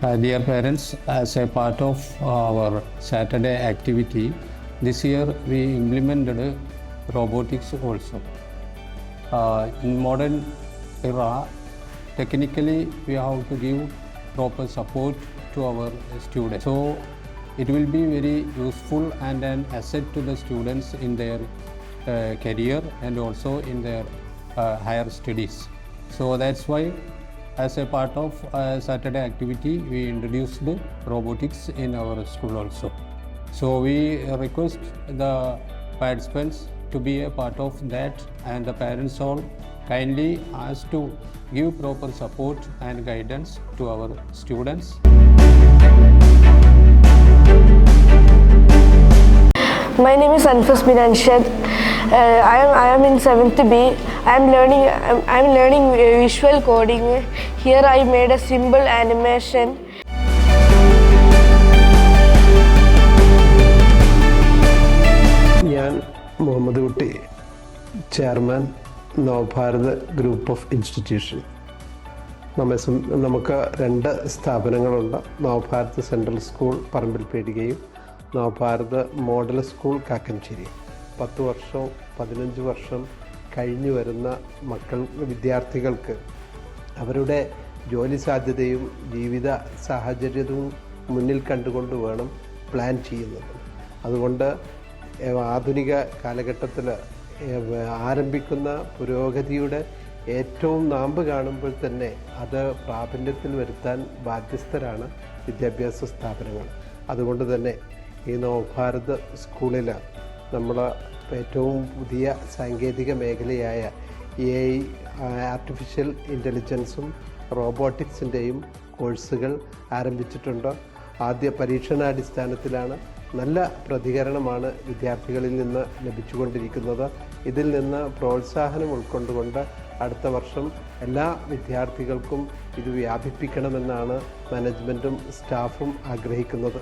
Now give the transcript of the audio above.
Dear parents, as a part of our Saturday activity, this year we implemented robotics also. In modern era, technically we have to give proper support to our students. So it will be very useful and an asset to the students in their career and also in their higher studies. So that's why as a part of Saturday activity, we introduced robotics in our school also. So we request the participants to be a part of that, and the parents all kindly asked to give proper support and guidance to our students. My name is Anfas bin Anshad. I am in 7th B. I am learning visual coding. Here I made a simple animation. ഞാൻ Muhammad Kutty, chairman Navabharat group of institution. നമുക്ക് 2 സ്ഥാപനങ്ങളുണ്ട്. Navabharat central school പറമ്പിൽപേടികയും Navabharat model school Kakkanchery. 10 വർഷവും 15 വർഷം കഴിഞ്ഞു വരുന്ന വിദ്യാർത്ഥികൾക്ക് അവരുടെ ജോലി സാധ്യതയും ജീവിത സാഹചര്യവും മുന്നിൽ കണ്ടുകൊണ്ട് വേണം പ്ലാൻ ചെയ്യുന്നത്. അതുകൊണ്ട് ആധുനിക കാലഘട്ടത്തിൽ ആരംഭിക്കുന്ന പുരോഗതിയുടെ ഏറ്റവും നാമ്പ് കാണുമ്പോൾ തന്നെ അത് പ്രാബല്യത്തിൽ വരുത്താൻ ബാധ്യസ്ഥരാണ് വിദ്യാഭ്യാസ സ്ഥാപനങ്ങൾ. അതുകൊണ്ട് തന്നെ ഈ നവഭാരത് സ്കൂളിൽ നമ്മൾ ഏറ്റവും പുതിയ സാങ്കേതിക മേഖലയായ AI ആർട്ടിഫിഷ്യൽ ഇൻ്റലിജൻസും റോബോട്ടിക്സിൻ്റെയും കോഴ്സുകൾ ആരംഭിച്ചിട്ടുണ്ട്. ആദ്യ പരീക്ഷണാടിസ്ഥാനത്തിലാണ്. നല്ല പ്രതികരണമാണ് വിദ്യാർത്ഥികളിൽ നിന്ന് ലഭിച്ചുകൊണ്ടിരിക്കുന്നത്. ഇതിൽ നിന്ന് പ്രോത്സാഹനം ഉൾക്കൊണ്ടുകൊണ്ട് അടുത്ത വർഷം എല്ലാ വിദ്യാർത്ഥികൾക്കും ഇത് വ്യാപിപ്പിക്കണമെന്നാണ് മാനേജ്മെൻറ്റും സ്റ്റാഫും ആഗ്രഹിക്കുന്നത്.